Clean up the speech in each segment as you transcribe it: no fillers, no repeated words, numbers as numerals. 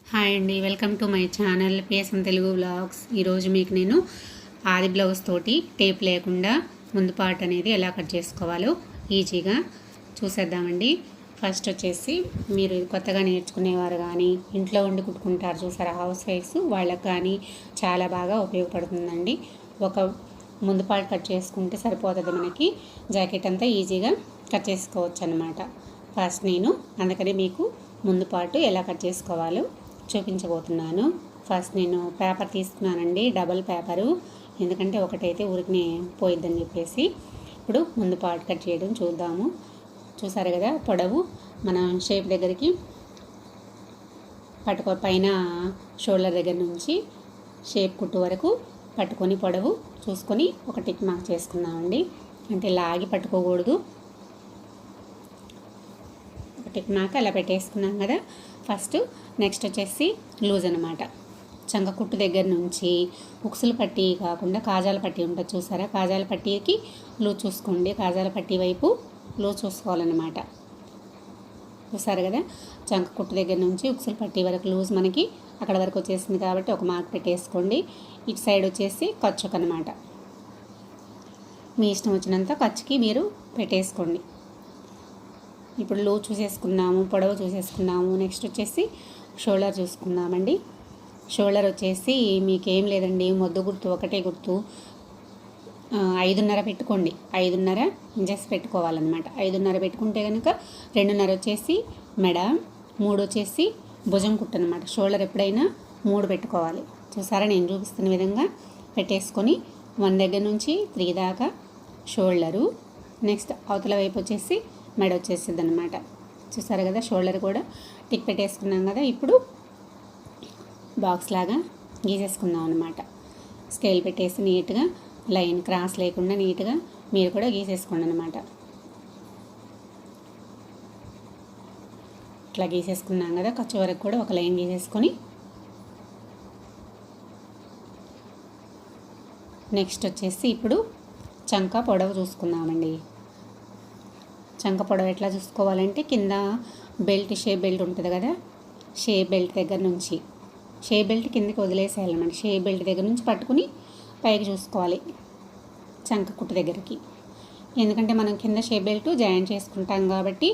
Hi అండి, welcome to my channel PSM Telugu vlogs. ఈరోజు మీకు నేను ఆది బ్లౌజ్ తోటి టేప్ లేకుండా ముందు పార్ట్ అనేది ఎలా కట్ చేసుకోవాలో ఈజీగా చూసేద్దామండి. ఫస్ట్ వచ్చేసి మీరు కొత్తగా నేర్చుకునేవారు కానీ ఇంట్లో ఉండి కుట్టుకుంటారు చూసారా, హౌస్ వైఫ్స్, వాళ్ళకి కానీ చాలా బాగా ఉపయోగపడుతుందండి. ఒక ముందు పార్ట్ కట్ చేసుకుంటే సరిపోతుంది, మనకి జాకెట్ అంతా ఈజీగా కట్ చేసుకోవచ్చు అనమాట. ఫస్ట్ నేను అందుకని మీకు ముందు పార్ట్ ఎలా కట్ చేసుకోవాలో చూపించబోతున్నాను. ఫస్ట్ నేను పేపర్ తీసుకున్నానండి, డబల్ పేపరు, ఎందుకంటే ఒకటైతే ఊరికనే పోయిద్దని చెప్పేసి. ఇప్పుడు ముందు పార్ట్ కట్ చేయడం చూద్దాము. చూసారు కదా, పొడవు మన షేప్ దగ్గరికి పైన షోల్డర్ దగ్గర నుంచి షేప్ కుట్టు వరకు పట్టుకొని పొడవు చూసుకొని ఒక టిక్ మార్క్ చేసుకుందామండి. అంటే లాగి పట్టుకోకూడదు, ఒక టిక్ మార్క్ అలా పెట్టేసుకున్నాం కదా. ఫస్ట్ నెక్స్ట్ వచ్చేసి లూజ్ అనమాట. చంక కుట్టు దగ్గర నుంచి ఉక్సుల పట్టీ కాకుండా కాజాల పట్టీ ఉంటుంది చూసారా, కాజాల పట్టీకి లూజ్ చూసుకోండి, కాజాల పట్టీ వైపు లూజ్ చూసుకోవాలన్నమాట. చూసారు కదా, చంక కుట్టు దగ్గర నుంచి ఉక్సుల పట్టీ వరకు లూజ్ మనకి అక్కడ వరకు వచ్చేసింది కాబట్టి ఒక మార్క్ పెట్టేసుకోండి. ఇటు సైడ్ వచ్చేసి ఖర్చుకు అనమాట, మీ ఇష్టం వచ్చినంత ఖర్చుకి మీరు పెట్టేసుకోండి. ఇప్పుడు లూజ్ చూసేసుకున్నాము, పొడవు చూసేసుకున్నాము. నెక్స్ట్ వచ్చేసి షోల్డర్ చూసుకుందామండి. షోల్డర్ వచ్చేసి మీకేం లేదండి, మొద్దు గుర్తు ఒకటే గుర్తు 5.5 పెట్టుకోండి. 5.5 ఇంచెస్ పెట్టుకోవాలన్నమాట. 5.5 పెట్టుకుంటే కనుక 2.5 వచ్చేసి మెడ, 3 వచ్చేసి భుజం కుట్టు అనమాట. షోల్డర్ ఎప్పుడైనా 3 పెట్టుకోవాలి. చూసారా, నేను చూపిస్తున్న విధంగా పెట్టేసుకొని 1 దగ్గర నుంచి 3 దాకా షోల్డరు. నెక్స్ట్ అవతల వైపు వచ్చేసి మెడ వచ్చేసింది అనమాట. చూసారు కదా, షోల్డర్ కూడా టిక్ పెట్టేసుకున్నాం కదా. ఇప్పుడు బాక్స్ లాగా గీసేసుకుందాం అనమాట. స్కేల్ పెట్టేసి నీట్గా లైన్ క్రాస్ లేకుండా నీట్గా మీరు కూడా గీసేసుకోండి అనమాట. ఇట్లా గీసేసుకున్నాం కదా, ఖర్చు వరకు కూడా ఒక లైన్ గీసేసుకొని నెక్స్ట్ వచ్చేసి ఇప్పుడు చంక పొడవు చూసుకుందామండి. చంక పొడవు ఎట్లా చూసుకోవాలంటే కింద బెల్ట్, షేప్ బెల్ట్ ఉంటుంది కదా, షేప్ బెల్ట్ దగ్గర నుంచి షేప్ బెల్ట్ కిందకి వదిలేసేయాలన్నమాట. షేప్ బెల్ట్ దగ్గర నుంచి పట్టుకుని పైకి చూసుకోవాలి చంక కుట్టు దగ్గరికి. ఎందుకంటే మనం కింద షేప్ బెల్ట్ జాయిన్ చేసుకుంటాం కాబట్టి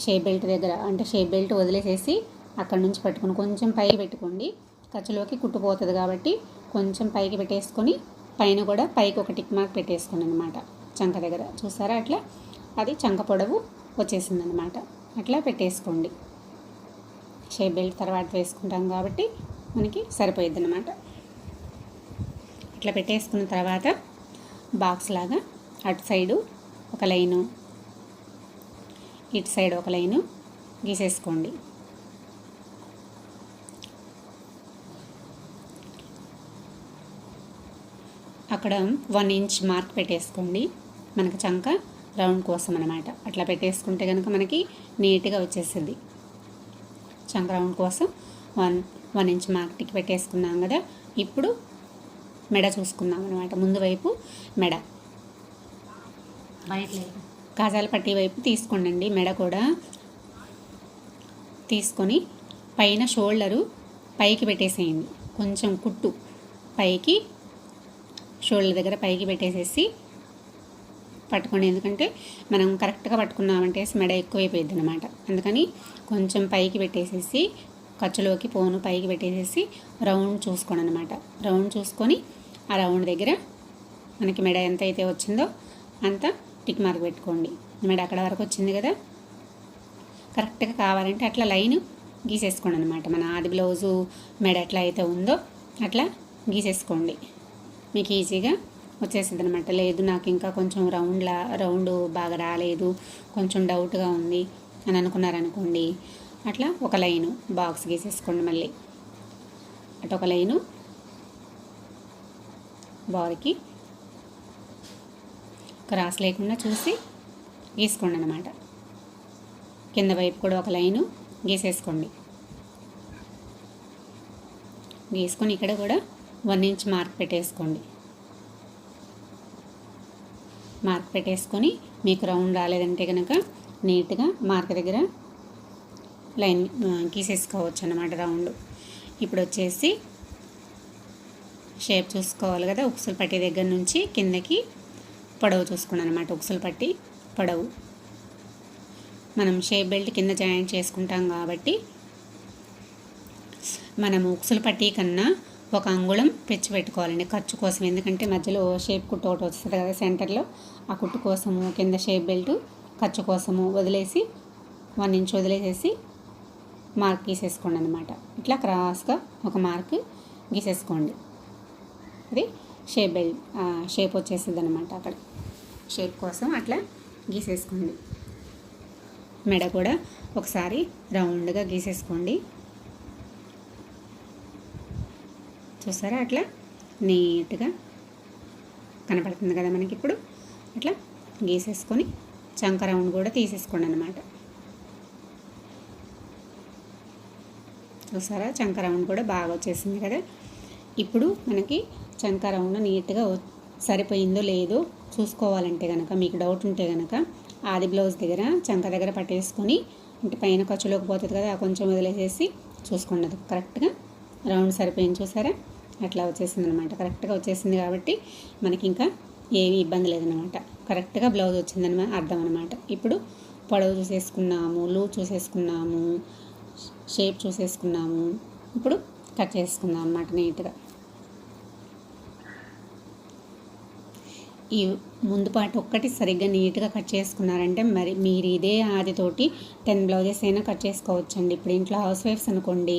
షేప్ బెల్ట్ దగ్గర అంటే షేప్ బెల్ట్ వదిలేసేసి అక్కడ నుంచి పట్టుకుని కొంచెం పైకి పెట్టుకోండి. ఖర్చులోకి కుట్టుపోతుంది కాబట్టి కొంచెం పైకి పెట్టేసుకొని పైన కూడా పైకి ఒక టిక్ మార్క్ పెట్టేసుకోండి అనమాట చంక దగ్గర. చూసారా, అట్లా అది చంక పొడవు వచ్చేసిందనమాట. అట్లా పెట్టేసుకోండి. షేప్ బెల్ట్ తర్వాత వేసుకుంటాం కాబట్టి మనకి సరిపోయిద్ది అనమాట. ఇట్లా పెట్టేసుకున్న తర్వాత బాక్స్ లాగా అటు సైడు ఒక లైను, ఇటు సైడ్ ఒక లైను గీసేసుకోండి. అక్కడ 1 ఇంచ్ మార్క్ పెట్టేసుకోండి, మనకు చంక రౌండ్ కోసం అనమాట. అట్లా పెట్టేసుకుంటే కనుక మనకి నీట్గా వచ్చేసింది. చంక రౌండ్ కోసం 1 ఇంచ్ మార్క్ టిక్ పెట్టేసుకున్నాం కదా. ఇప్పుడు మెడ చూసుకుందాం అనమాట. ముందు వైపు మెడ కాజాల పట్టీ వైపు తీసుకోండి. మెడ కూడా తీసుకొని పైన షోల్డరు పైకి పెట్టేసేయండి. కొంచెం కుట్టు పైకి షోల్డర్ దగ్గర పైకి పెట్టేసేసి పట్టుకోండి. ఎందుకంటే మనం కరెక్ట్గా పట్టుకున్నామంటే మెడ ఎక్కువైపోయింది అనమాట. అందుకని కొంచెం పైకి పెట్టేసేసి ఖర్చులోకి పోను పైకి పెట్టేసేసి రౌండ్ చూసుకోండి అనమాట. రౌండ్ చూసుకొని ఆ రౌండ్ దగ్గర మనకి మెడ ఎంత అయితే వచ్చిందో అంత టిక్ మార్క్ పెట్టుకోండి. మెడ అక్కడ వరకు వచ్చింది కదా, కరెక్ట్గా కావాలంటే అట్లా లైన్ గీసేసుకోండి అనమాట. మన ఆది బ్లౌజు మెడ ఎట్లా అయితే ఉందో అట్లా గీసేసుకోండి, మీకు ఈజీగా వచ్చేసింది అనమాట. లేదు నాకు ఇంకా కొంచెం రౌండ్ బాగా రాలేదు, కొంచెం డౌట్గా ఉంది అని అనుకున్నారనుకోండి, అట్లా ఒక లైను బాక్స్ గీసేసుకోండి. మళ్ళీ అటు ఒక లైను బార్కి క్రాస్ లేకుండా చూసి గీసుకోండి అనమాట. కింద వైపు కూడా ఒక లైను గీసేసుకోండి. గీసుకొని ఇక్కడ కూడా 1 ఇంచ్ మార్క్ పెట్టేసుకోండి. మార్క్ పెట్టేసుకొని మీకు రౌండ్ రాలేదంటే కనుక నీట్గా మార్క్ దగ్గర లైన్ గీసేసుకోవచ్చు అన్నమాట రౌండ్. ఇప్పుడు వచ్చేసి షేప్ చూసుకోవాలి కదా, ఉక్సులు పట్టి దగ్గర నుంచి కిందకి పొడవు చూసుకున్నాను అనమాట. ఉక్సులు పట్టి పొడవు మనం షేప్ బెల్ట్ కింద జాయింట్ చేసుకుంటాం కాబట్టి మనము ఉక్సులు పట్టి కన్నా ఒక అంగుళం పెంచి పెట్టుకోవాలండి ఖర్చు కోసం. ఎందుకంటే మధ్యలో షేప్ కుట్టు ఒకటి వస్తుంది కదా సెంటర్లో, ఆ కుట్టు కోసము కింద షేప్ బెల్ట్ ఖర్చు కోసము వదిలేసి 1 ఇంచ్ వదిలేసేసి మార్క్ గీసేసుకోండి అనమాట. ఇట్లా క్రాస్గా ఒక మార్క్ గీసేసుకోండి. అది షేప్ బెల్ట్ షేప్ వచ్చేసింది అనమాట. అక్కడ షేప్ కోసం అట్లా గీసేసుకోండి. మెడ కూడా ఒకసారి రౌండ్గా గీసేసుకోండి. చూసారా అట్లా నీట్గా కనపడుతుంది కదా మనకి. ఇప్పుడు అట్లా గీసేసుకొని చంక రౌండ్ కూడా తీసేసుకోండి అనమాట. చూసారా చంక రౌండ్ కూడా బాగా వచ్చేసింది కదా. ఇప్పుడు మనకి చంక రౌండ్ నీట్గా సరిపోయిందో లేదో చూసుకోవాలంటే కనుక, మీకు డౌట్ ఉంటే కనుక ఆది బ్లౌజ్ దగ్గర చంక దగ్గర పట్టేసుకొని, అంటే పైన ఖర్చులోకి పోతుంది కదా, కొంచెం వదిలేసేసి చూసుకోండి. అది కరెక్ట్గా రౌండ్ సరిపోయింది. చూసారా అట్లా వచ్చేసింది అనమాట. కరెక్ట్గా వచ్చేసింది కాబట్టి మనకి ఇంకా ఏమీ ఇబ్బంది లేదనమాట. కరెక్ట్గా బ్లౌజ్ వచ్చిందని అర్థం అనమాట. ఇప్పుడు పొడవు చూసేసుకున్నాము, లూజ్ చూసేసుకున్నాము, షేప్ చూసేసుకున్నాము. ఇప్పుడు కట్ చేసుకుందాం అన్నమాట నీట్గా. ఈ ముందు పార్ట్ ఒక్కటి సరిగ్గా నీట్గా కట్ చేసుకున్నారంటే మరి మీరు ఇదే ఆదితోటి 10 బ్లౌజెస్ అయినా కట్ చేసుకోవచ్చండి. ఇప్పుడు ఇంట్లో హౌస్ వైఫ్స్ అనుకోండి,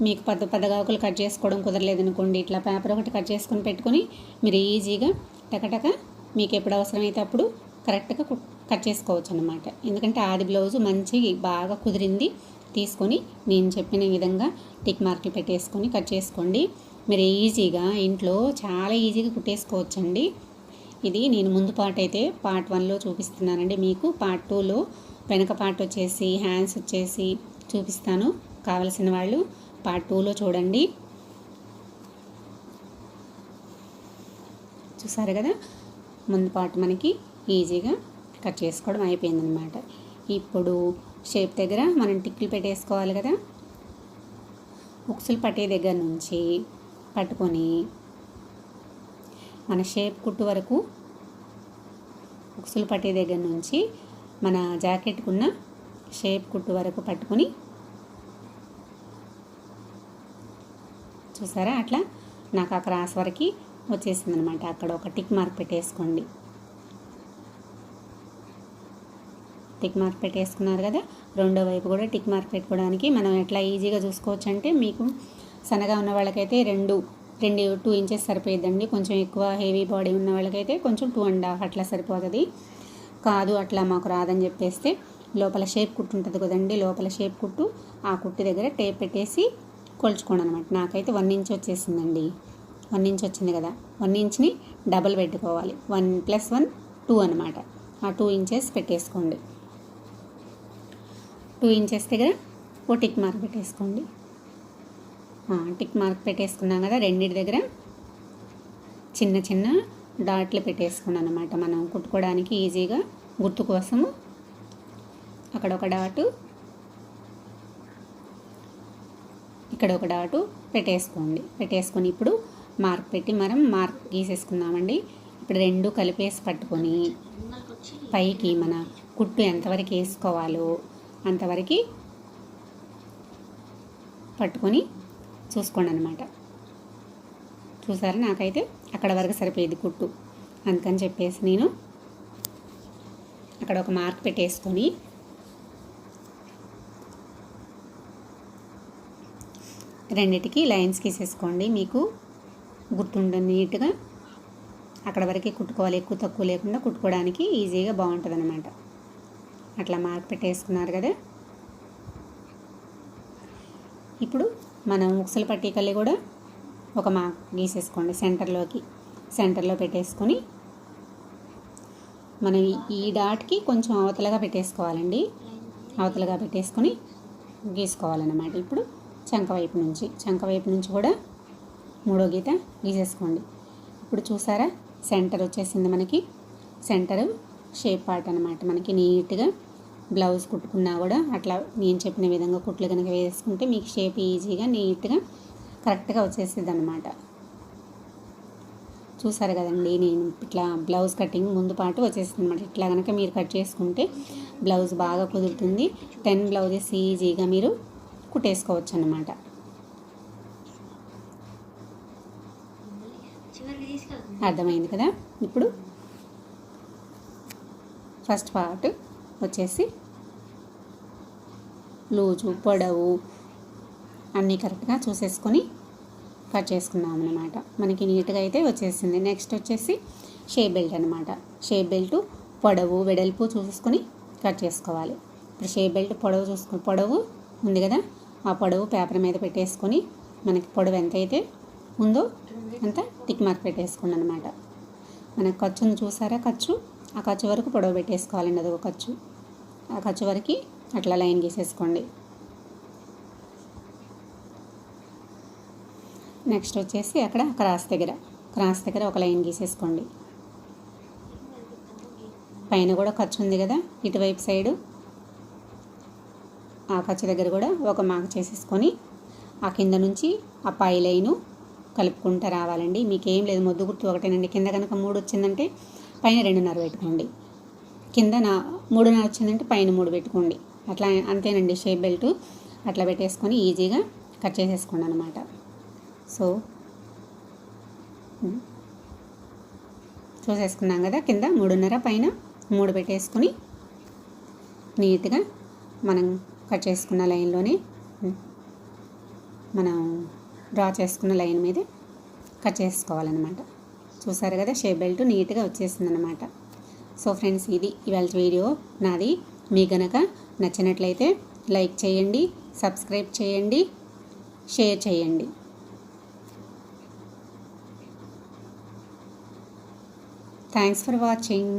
మీకు పదగాకులు కట్ చేసుకోవడం కుదరలేదు అనుకోండి, ఇట్లా పేపర్ ఒకటి కట్ చేసుకొని పెట్టుకొని మీరు ఈజీగా టకటక మీకు ఎప్పుడు అవసరమైతే అప్పుడు కరెక్ట్గా కట్ చేసుకోవచ్చు అనమాట. ఎందుకంటే ఆది బ్లౌజు మంచి బాగా కుదిరింది తీసుకొని నేను చెప్పిన విధంగా టిక్ మార్కులు పెట్టేసుకొని కట్ చేసుకోండి. మీరు ఈజీగా ఇంట్లో చాలా ఈజీగా కుట్టేసుకోవచ్చండి. ఇది నేను ముందు పార్ట్ అయితే పార్ట్ 1లో చూపిస్తున్నానండి. మీకు పార్ట్ 2లో వెనక పార్ట్ వచ్చేసి హ్యాండ్స్ వచ్చేసి చూపిస్తాను. కావలసిన వాళ్ళు పార్ట్ 2లో చూడండి. చూసారు కదా, ముందు పార్ట్ మనకి ఈజీగా కట్ చేసుకోవడం అయిపోయిందనమాట. ఇప్పుడు షేప్ దగ్గర మనం టిక్లు పెట్టేసుకోవాలి కదా. ఉక్సులు పట్టే దగ్గర నుంచి పట్టుకొని మన షేప్ కుట్టు వరకు, ఉక్సులు పట్టే దగ్గర నుంచి మన జాకెట్కున్న షేప్ కుట్టు వరకు పట్టుకొని, చూసారా అట్లా నాకు ఆ క్రాస్ వరకు వచ్చేసింది అనమాట. అక్కడ ఒక టిక్ మార్క్ పెట్టేసుకోండి. టిక్ మార్క్ పెట్టేసుకున్నారు కదా. రెండో వైపు కూడా టిక్ మార్క్ పెట్టుకోవడానికి మనం ఎట్లా ఈజీగా చూసుకోవచ్చు అంటే, మీకు సన్నగా ఉన్న వాళ్ళకైతే 2 ఇంచెస్ సరిపోయిద్దండి. కొంచెం ఎక్కువ హెవీ బాడీ ఉన్న వాళ్ళకైతే కొంచెం 2.5 అట్లా సరిపోతుంది. కాదు అట్లా మాకు రాదని చెప్పేస్తే లోపల షేప్ కుట్టు ఉంటుంది కదండి, లోపల షేప్ కుట్టు, ఆ కుట్టు దగ్గర టేప్ పెట్టేసి కొలుచుకోండి అనమాట. నాకైతే 1 ఇంచ్ వచ్చేసిందండి. 1 ఇంచ్ వచ్చింది కదా, 1 ఇంచ్ని డబల్ పెట్టుకోవాలి. 1 + 1 2 అనమాట. ఆ 2 ఇంచెస్ పెట్టేసుకోండి. 2 ఇంచెస్ దగ్గర ఓ టిక్ మార్క్ పెట్టేసుకోండి. టిక్ మార్క్ పెట్టేసుకున్నాం కదా. రెండింటి దగ్గర చిన్న చిన్న డాట్లు పెట్టేసుకున్నాను అనమాట. మనం కుట్టుకోవడానికి ఈజీగా గుర్తు కోసము అక్కడ ఒక డాటు, ఇక్కడ ఒక డాటు పెట్టేసుకోండి. పెట్టేసుకొని ఇప్పుడు మార్క్ పెట్టి మనం మార్క్ గీసేసుకుందామండి. ఇప్పుడు 2 కలిపేసి పట్టుకొని పైకి మన కుట్టు ఎంతవరకు వేసుకోవాలో అంతవరకు పట్టుకొని చూసుకోండి అనమాట. చూసారా నాకైతే అక్కడ వరకు సరిపోయేది కుట్టు, అందుకని చెప్పేసి నేను అక్కడ ఒక మార్క్ పెట్టేసుకొని రెండిటికి లైన్స్ గీసేసుకోండి. మీకు గుర్తుండే నీట్గా అక్కడ వరకే కుట్టుకోవాలి, ఎక్కువ తక్కువ లేకుండా కుట్టుకోవడానికి ఈజీగా బాగుంటుంది అనమాట. అట్లా మార్క్ పెట్టేసుకున్నారు కదా. ఇప్పుడు మనం ఉక్సులు పట్టీకల్లి కూడా ఒక మార్క్ గీసేసుకోండి. సెంటర్లో పెట్టేసుకొని మనం ఈ డాట్కి కొంచెం అవతలగా పెట్టేసుకోవాలండి. అవతలగా పెట్టేసుకొని గీసుకోవాలన్నమాట. ఇప్పుడు చంక వైపు నుంచి కూడా 3వ గీత గీసేసుకోండి. ఇప్పుడు చూసారా సెంటర్ వచ్చేసింది మనకి. సెంటర్ షేప్ పార్ట్ అనమాట. మనకి నీట్గా బ్లౌజ్ కుట్టుకున్నా కూడా అట్లా నేను చెప్పిన విధంగా కుట్లు కనుక వేసుకుంటే మీకు షేప్ ఈజీగా నీట్గా కరెక్ట్గా వచ్చేస్తుంది అన్నమాట. చూసారు కదండి, నేను ఇట్లా బ్లౌజ్ కటింగ్ ముందు పాటు వచ్చేస్తుంది అనమాట. ఇట్లా కనుక మీరు కట్ చేసుకుంటే బ్లౌజ్ బాగా కుదురుతుంది. 10 బ్లౌజెస్ ఈజీగా మీరు కుట్టేసుకోవచ్చు అన్నమాట. అర్థమైంది కదా. ఇప్పుడు ఫస్ట్ పార్ట్ వచ్చేసి లూజు పొడవు అన్నీ కరెక్ట్గా చూసేసుకొని కట్ చేసుకున్నాం అన్నమాట. మనకి నీట్గా అయితే వచ్చేసింది. నెక్స్ట్ వచ్చేసి షేప్ బెల్ట్ అనమాట. షేప్ బెల్ట్ పొడవు వెడల్పు చూసుకొని కట్ చేసుకోవాలి. ఇప్పుడు షేప్ బెల్ట్ పొడవు ఉంది కదా, ఆ పొడవు పేపర్ మీద పెట్టేసుకొని మనకి పొడవు ఎంత అయితే ఉందో అంత టిక్ మార్క్ పెట్టేసుకోండి అనమాట. మనకు ఖర్చును చూసారా, ఆ ఖర్చు వరకు పొడవు పెట్టేసుకోవాలండి. అదొక ఖర్చు, ఆ ఖర్చు వరకు అట్లా లైన్ గీసేసుకోండి. నెక్స్ట్ వచ్చేసి అక్కడ క్రాస్ దగ్గర ఒక లైన్ గీసేసుకోండి. పైన కూడా ఖర్చు ఉంది కదా ఇటువైపు సైడు, ఆ ఖర్చు దగ్గర కూడా ఒక మార్క్ చేసేసుకొని ఆ కింద నుంచి ఆ పై లైను కలుపుకుంటూ రావాలండి. మీకు ఏం లేదు, మొద్దు గుర్తు ఒకటేనండి. కింద కనుక 3 వచ్చిందంటే పైన 2.5 పెట్టుకోండి. కింద 3.5 వచ్చిందంటే పైన 3 పెట్టుకోండి. అట్లా అంతేనండి. షేప్ బెల్ట్ అట్లా పెట్టేసుకొని ఈజీగా కట్ చేసేసుకోండి అనమాట. సో చూసేసుకున్నాం కదా, కింద 3.5 పైన 3 పెట్టేసుకొని నీట్గా మనం కట్ చేసుకున్న లైన్లోనే మనం డ్రా చేసుకున్న లైన్ మీద కట్ చేసుకోవాలన్నమాట. చూసారు కదా, షేప్ బెల్ట్ నీట్గా వచ్చేసింది అనమాట. సో ఫ్రెండ్స్, ఇది ఇవాళ వీడియో నాది. మీకు గనక నచ్చినట్లయితే లైక్ చేయండి, సబ్స్క్రైబ్ చేయండి, షేర్ చేయండి. Thanks for watching.